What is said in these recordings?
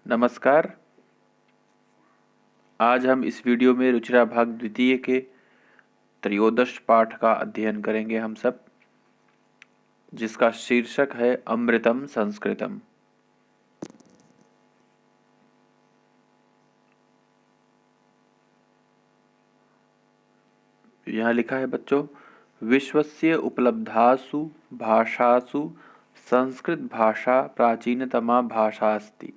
नमस्कार। आज हम इस वीडियो में रुचिरा भाग द्वितीय के त्रयोदश पाठ का अध्ययन करेंगे हम सब, जिसका शीर्षक है अमृतम संस्कृतम। यहाँ लिखा है बच्चों, विश्वस्य उपलब्धासु भाषासु संस्कृत भाषा प्राचीनतमा भाषा अस्ति।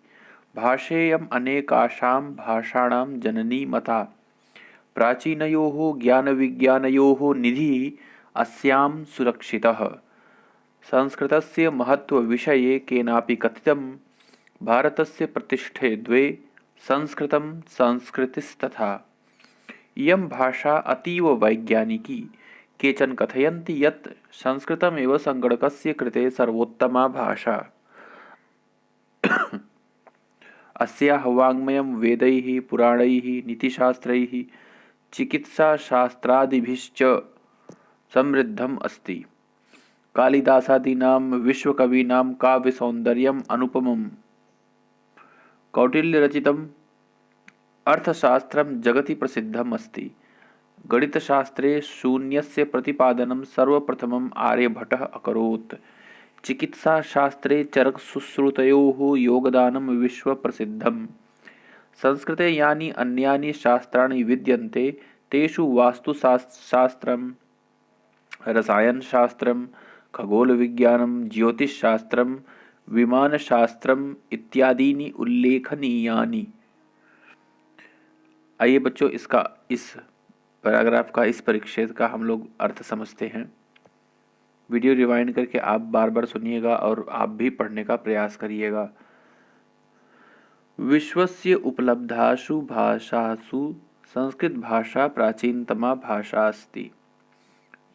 भाषेयम् अनेकासां भाषाणां जननी मता। प्राचीनयोः ज्ञानविज्ञानयोः निधिः अस्यां सुरक्षितः। संस्कृतस्य महत्त्वविषये केनापि कथितं। भारतस्य प्रतिष्ठे द्वे, संस्कृतं संस्कृतिस्तथा। इयं भाषा अतीव वैज्ञानिकी। केचन कथयन्ति यत् संस्कृतमेव संगणकस्य कृते सर्वोत्तमा भाषा। अस्याः वाङ्मयं वेदैः, पुराणैः, नीतिशास्त्रैः, चिकित्साशास्त्रादिभिश्च समृद्धम् अस्ति। कालिदासादीनां विश्वकवीनां काव्यसौन्दर्यम् अनुपमम्। कौटिल्यरचितम् अर्थशास्त्रं जगति प्रसिद्धम् अस्ति। गणितशास्त्रे शून्यस्य प्रतिपादनं सर्वप्रथमम् आर्यभट्टः अकरोत्। चिकित्साशास्त्रे चरकसुश्रुतयोः योगदानं विश्वप्रसिद्धम्। संस्कृते यानि अन्यानि शास्त्राणि विद्यन्ते तेषु वास्तुशास्त्रं, रसायनशास्त्रं, खगोलविज्ञानं, ज्योतिषशास्त्रं, विमानशास्त्रम इत्यादीनि उल्लेखनीयानि। आइए बच्चों, इस पैराग्राफ का, इस परिच्छेद का हम लोग अर्थ समझते हैं। वीडियो रिवाइंड करके आप बार बार सुनिएगा और आप भी पढ़ने का प्रयास करिएगा। विश्वस्य उपलब्धासु भाषासु संस्कृत भाषा प्राचीनतमा भाषा अस्ति।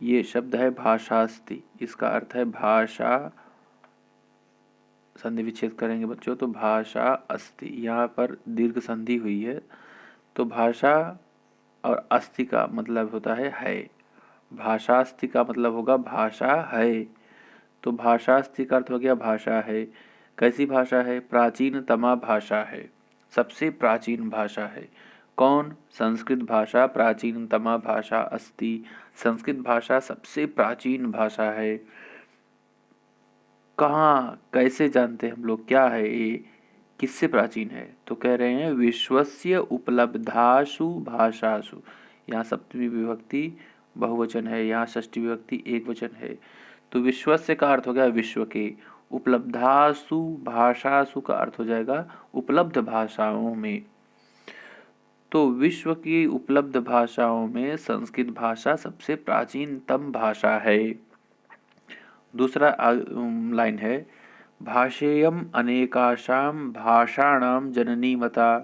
ये शब्द है भाषा अस्ति, इसका अर्थ है भाषा। संधि विच्छेद करेंगे बच्चों तो भाषा अस्ति, यहाँ पर दीर्घ संधि हुई है तो भाषा और अस्ति का मतलब होता है। भाषा अस्ति का मतलब होगा भाषा है। तो भाषा अस्ति का अर्थ हो गया भाषा है। कैसी भाषा है? प्राचीनतमा भाषा है, सबसे प्राचीन भाषा है। कौन? संस्कृत भाषा प्राचीनतमा भाषा अस्ति। संस्कृत भाषा सबसे प्राचीन भाषा है। कहाँ, कैसे जानते हैं हम लोग? क्या है ये, किससे प्राचीन है? तो कह रहे हैं विश्वस्य उपलब्धासु भाषासु। यहाँ सप्तमी विभक्ति बहुवचन है, यहाँ षष्ठी विभक्ति एक वचन है। तो विश्वस्य का अर्थ हो गया विश्व के। उपलब्धासु भाषासु का अर्थ हो जाएगा उपलब्ध भाषाओं में। तो विश्व की उपलब्ध भाषाओं में संस्कृत भाषा सबसे प्राचीनतम भाषा है। दूसरा लाइन है, भाषेयम अनेकाशाम भाषाणाम जननी मता।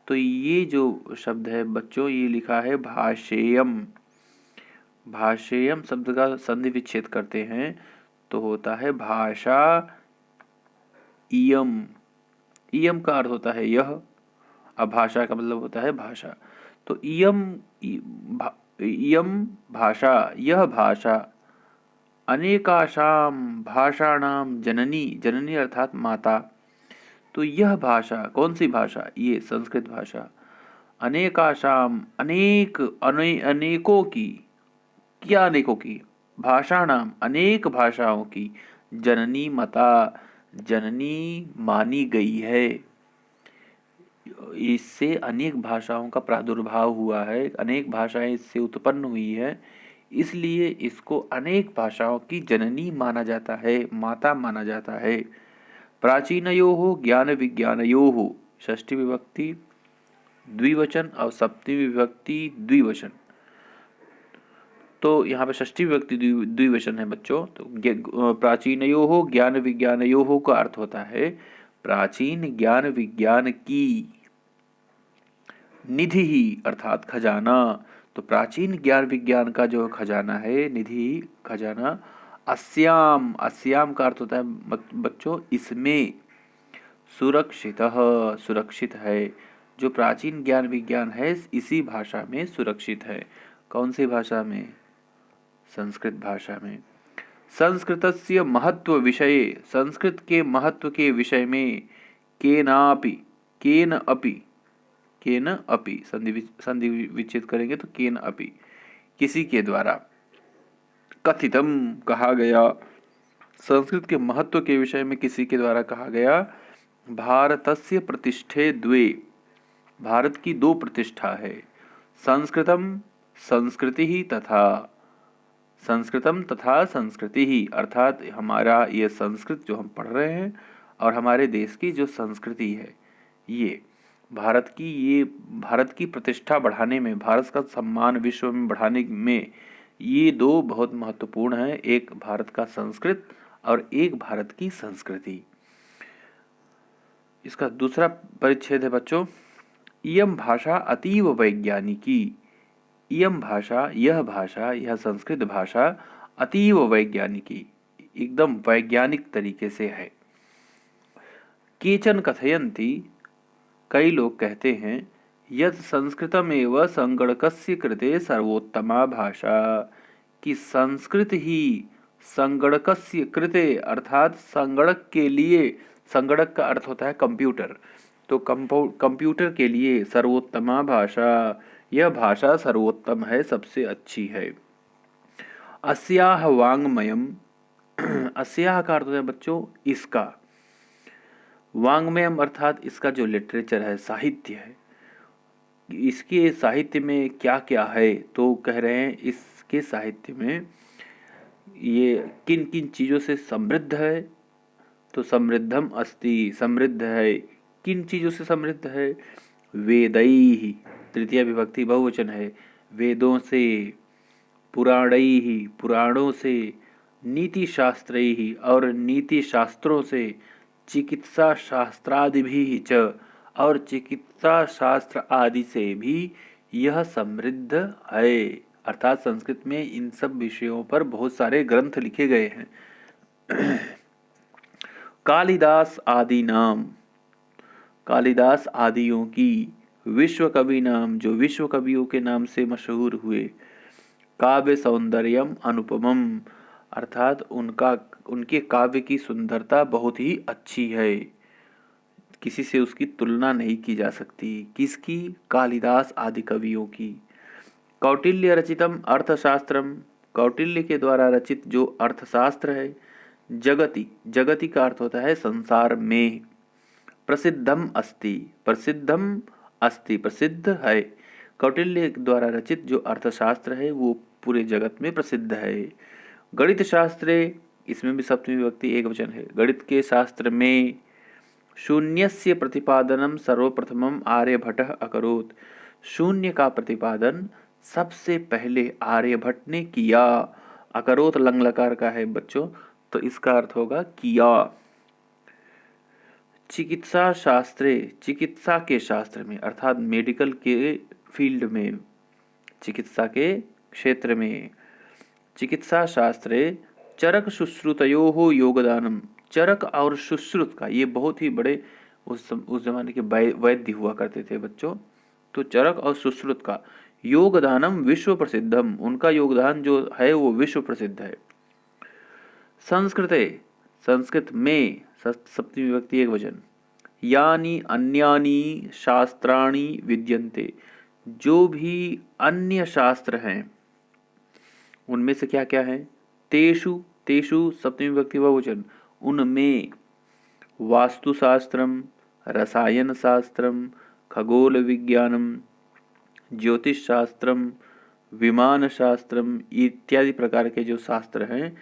तो ये जो शब्द है बच्चों, ये लिखा है भाषेयम। भाषेयम शब्द का संधि विच्छेद करते हैं तो होता है भाषा इयम। इयम का अर्थ होता है यह, अब भाषा का मतलब होता है भाषा। तो इयम इयम भाषा, यह भाषा, अनेकाशाम भाषाणाम जननी, जननी अर्थात माता। तो यह भाषा, कौन सी भाषा? ये संस्कृत भाषा। अनेकाशाम, अनेक, अनेकों की, क्या अनेकों की? भाषाणाम, अनेक भाषाओं की, जननी मता, जननी मानी गई है। इससे अनेक भाषाओं का प्रादुर्भाव हुआ है, अनेक भाषाएं इससे उत्पन्न हुई है, इसलिए इसको अनेक भाषाओं की जननी माना जाता है, माता माना जाता है। प्राचीनयोः ज्ञान विज्ञानयोः, षष्ठी विभक्ति द्विवचन और सप्तमी विभक्ति द्विवचन। तो यहाँ पे षष्ठी विभक्ति द्विवचन है बच्चों। तो प्राचीनयोः ज्ञान विज्ञानयोः का अर्थ होता है प्राचीन ज्ञान विज्ञान की, निधि ही अर्थात खजाना। तो प्राचीन ज्ञान विज्ञान का जो खजाना है, निधि, खजाना, अस्याम, अस्याम का अर्थ होता है बच्चों इसमें, सुरक्षित, सुरक्षित है। जो प्राचीन ज्ञान विज्ञान है इसी भाषा में सुरक्षित है। कौन सी भाषा में? संस्कृत भाषा में। संस्कृतस्य महत्व विषये, संस्कृत के महत्व के विषय में, केनापि, केन अपि संधि विच्छेद करेंगे तो केन अपि, किसी के द्वारा, कथितम कहा गया, संस्कृत के महत्व के विषय में किसी के द्वारा कहा गया, भारतस्य प्रतिष्ठे द्वे, भारत की दो प्रतिष्ठा है, संस्कृतम संस्कृति ही तथा, संस्कृतम तथा संस्कृति ही, अर्थात हमारा ये संस्कृत जो हम पढ़ रहे हैं और हमारे देश की जो संस्कृति है, ये भारत की प्रतिष्ठा बढ़ाने में, भारत का सम्मान विश्व में बढ़ाने में ये दो बहुत महत्वपूर्ण है, एक भारत का संस्कृत और एक भारत की संस्कृति। इसका दूसरा परिच्छेद है बच्चों, इयम भाषा अतीव वैज्ञानिकी, इयम भाषा, यह संस्कृत भाषा अतीव वैज्ञानिकी, एकदम वैज्ञानिक तरीके से है। केचन कथयन्ति, कई लोग कहते हैं, यत् संस्कृतमेव संगणकस्य कृते सर्वोत्तमा भाषा, कि संस्कृत ही संगणकस्य कृते, अर्थात संगणक के लिए, संगणक का अर्थ होता है कंप्यूटर, तो कंप्यूटर के लिए सर्वोत्तमा भाषा, यह भाषा सर्वोत्तम है, सबसे अच्छी है। अस्याह वाङ्मयम्, अस्याह का अर्थ है बच्चों इसका, वाङ्मयम् अर्थात इसका जो लिटरेचर है, साहित्य है, इसके साहित्य में क्या क्या है, तो कह रहे हैं इसके साहित्य में ये किन किन चीज़ों से समृद्ध है, तो समृद्धम अस्ति, समृद्ध है, किन चीज़ों से समृद्ध है, वेदैहि, तृतीय विभक्ति बहुवचन है, वेदों से, पुराणैहि, पुराणों से, नीति शास्त्रैहि, और नीति शास्त्रों से, चिकित्सा शास्त्रादिभिः च, और चिकित्सा शास्त्र आदि से भी यह समृद्ध है, अर्थात संस्कृत में इन सब विषयों पर बहुत सारे ग्रंथ लिखे गए हैं। कालिदास आदि नाम, कालिदास आदियों की, विश्व कवि नाम, जो विश्व कवियों के नाम से मशहूर हुए, काव्य सौंदर्यम अनुपमम, अर्थात उनके काव्य की सुंदरता बहुत ही अच्छी है, किसी से उसकी तुलना नहीं की जा सकती, किसकी, कालिदास आदि कवियों की। कौटिल्य रचितम अर्थशास्त्रम, कौटिल्य के द्वारा रचित जो अर्थशास्त्र है, जगति, जगति का अर्थ होता है संसार में, प्रसिद्धम अस्ति, प्रसिद्धम अस्ति, प्रसिद्ध है, कौटिल्य द्वारा रचित जो अर्थशास्त्र है वो पूरे जगत में प्रसिद्ध है। गणित शास्त्रे, इसमें भी सप्तमी विभक्ति एक वचन है, गणित के शास्त्र में, शून्यस्य प्रतिपादनम सर्वप्रथमम आर्यभट्टः अकरोत्, शून्य का प्रतिपादन सबसे पहले आर्यभट्ट ने किया, अकरोत् लंग लकार का है बच्चों, तो इसका अर्थ होगा किया। चिकित्सा शास्त्रे, चिकित्सा के शास्त्र में, अर्थात मेडिकल के फील्ड में, चिकित्सा के क्षेत्र में, चिकित्सा शास्त्रे चरक शुश्रुतयोः योगदानम, चरक और सुश्रुत का, ये बहुत ही बड़े उस जमाने के वैद्य हुआ करते थे बच्चों, तो चरक और सुश्रुत का योगदानम विश्व प्रसिद्धम, उनका योगदान जो है वो विश्व प्रसिद्ध है। संस्कृते, संस्कृत में, सप्तमी विभक्ति एक वचन, यानी अन्यानि शास्त्राणि विद्यन्ते, जो भी अन्य शास्त्र हैं उनमें से क्या क्या है, तेषु, तेषु सप्तमी विभक्ति बहुवचन, उनमें, वास्तुशास्त्रम, रसायन शास्त्रम, खगोल विज्ञानम, ज्योतिष शास्त्रम, विमान शास्त्रम, इत्यादि प्रकार के जो शास्त्र हैं,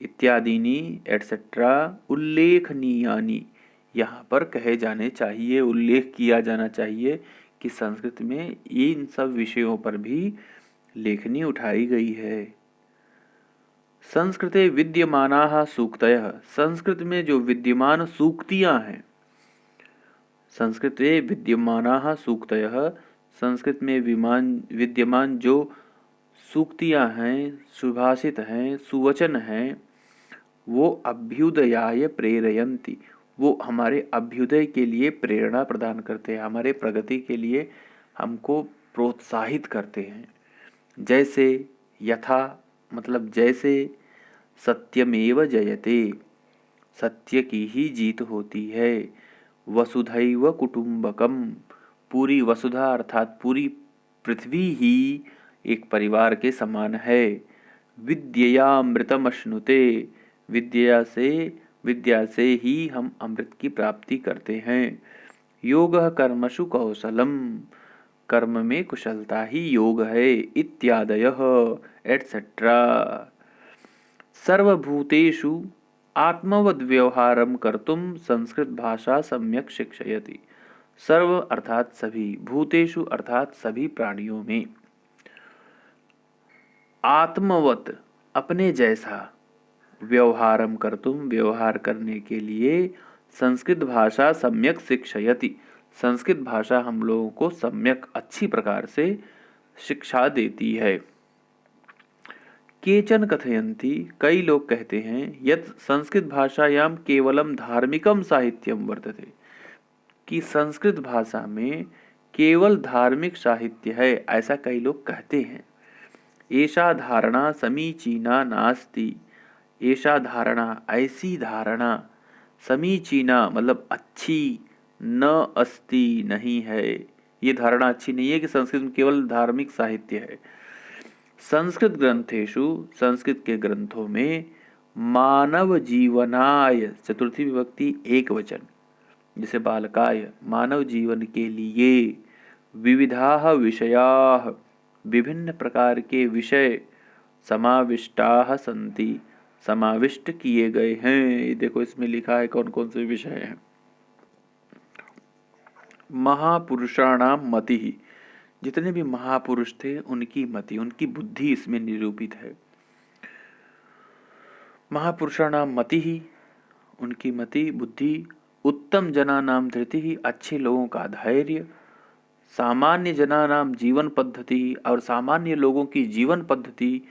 इत्यादिनी एटसेट्रा उल्लेखनीयानि, यहाँ पर कहे जाने चाहिए, उल्लेख किया जाना चाहिए कि संस्कृत में इन सब विषयों पर भी लेखनी उठाई गई है। संस्कृते विद्यमानाः सूक्तयः, संस्कृत में जो विद्यमान सूक्तियाँ हैं, संस्कृते विद्यमानाः सूक्तयः, संस्कृत में विद्यमान जो सूक्तियाँ हैं, सुभाषित हैं, सुवचन हैं, वो अभ्युदयाय प्रेरयन्ति, वो हमारे अभ्युदय के लिए प्रेरणा प्रदान करते हैं, हमारे प्रगति के लिए हमको प्रोत्साहित करते हैं। जैसे, यथा मतलब जैसे, सत्यमेव जयते, सत्य की ही जीत होती है, वसुधैव कुटुम्बकम, पूरी वसुधा अर्थात पूरी पृथ्वी ही एक परिवार के समान है। विद्ययामृतमश्नुते, विद्या से ही हम अमृत की प्राप्ति करते हैं। योगः कर्मसु कौशलम, कर्म में कुशलता ही योग है। इत्यादयः एटसेट्रा। सर्वभूतेषु आत्मवद् व्यवहारं कर्तुम संस्कृत भाषा सम्यक शिक्षयति। सर्व अर्थात सभी, भूतेषु अर्थात सभी प्राणियों में, आत्मवत अपने जैसा, व्यवहारम कर्तुम व्यवहार करने के लिए, संस्कृत भाषा सम्यक शिक्षयति संस्कृत भाषा हम लोगों को सम्यक अच्छी प्रकार से शिक्षा देती है। केचन कथयन्ति, कई लोग कहते हैं, यत् संस्कृत भाषायाम केवलम धार्मिकम साहित्यम वर्तते, कि संस्कृत भाषा में केवल धार्मिक साहित्य है, ऐसा कई लोग कहते हैं। एषा धारणा समीचीना नास्ति, ऐसा धारणा, ऐसी धारणा, समीचीना मतलब अच्छी, न अस्ति नहीं है, ये धारणा अच्छी नहीं है कि संस्कृत में केवल धार्मिक साहित्य है। संस्कृत ग्रंथेषु, संस्कृत के ग्रंथों में, मानव जीवनाय, चतुर्थी विभक्ति एक वचन, जैसे बालकाय, मानव जीवन के लिए, विविधाः विषयाः, विभिन्न प्रकार के विषय, समाविष्टाः सन्ति, समाविष्ट किए गए हैं। ये देखो इसमें लिखा है कौन कौन से विषय हैं। महापुरुषाणाम मति ही, जितने भी महापुरुष थे उनकी मति, उनकी बुद्धि इसमें निरूपित है। महापुरुषाणाम मति ही, उनकी मति बुद्धि। उत्तम जनानाम धृति ही, अच्छे लोगों का धैर्य। सामान्य जनानाम जीवन पद्धति, और सामान्य लोगों की जीवन पद्धति।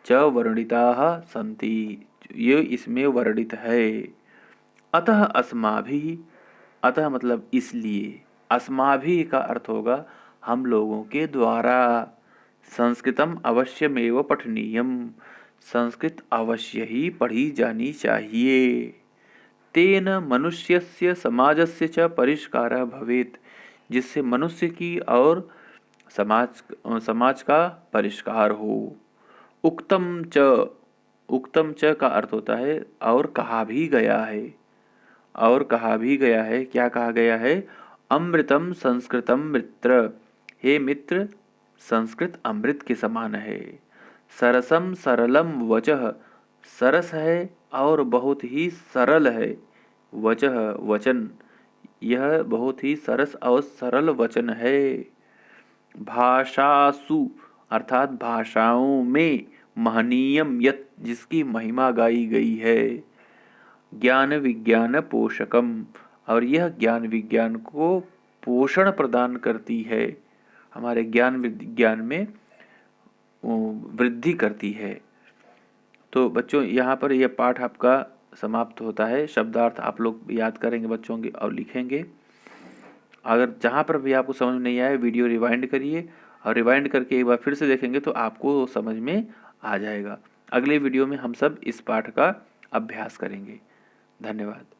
च वर्णिताः सन्ति, ये इसमें वर्णित है। अतः अस्माभिः, अतः मतलब इसलिए, अस्माभिः का अर्थ होगा हम लोगों के द्वारा। संस्कृतम अवश्यमेव पठनीयम, संस्कृत अवश्य ही पढ़ी जानी चाहिए। तेन मनुष्यस्य समाजस्य च परिष्कारः भवेत्, जिससे मनुष्य की और समाज का परिष्कार हो। उक्तम च, उक्तम च का अर्थ होता है और कहा भी गया है, और कहा भी गया है। क्या कहा गया है? अमृतम संस्कृतम मित्र, हे मित्र संस्कृत अमृत के समान है। सरसम सरलम वचः, सरस है और बहुत ही सरल है। वचः वचन, यह बहुत ही सरस और सरल वचन है। भाषासु अर्थात भाषाओं में, महनीयम यत्, जिसकी महिमा गाई गई है। ज्ञान विज्ञान पोषकम, और यह ज्ञान विज्ञान को पोषण प्रदान करती है, हमारे ज्ञान विज्ञान में वृद्धि करती है। तो बच्चों यहाँ पर यह पाठ आपका समाप्त होता है। शब्दार्थ आप लोग याद करेंगे बच्चों के और लिखेंगे। अगर जहाँ पर भी आपको समझ नहीं आए, वीडियो रिवाइंड करिए, और रिवाइंड करके एक बार फिर से देखेंगे तो आपको समझ में आ जाएगा। अगले वीडियो में हम सब इस पाठ का अभ्यास करेंगे। धन्यवाद।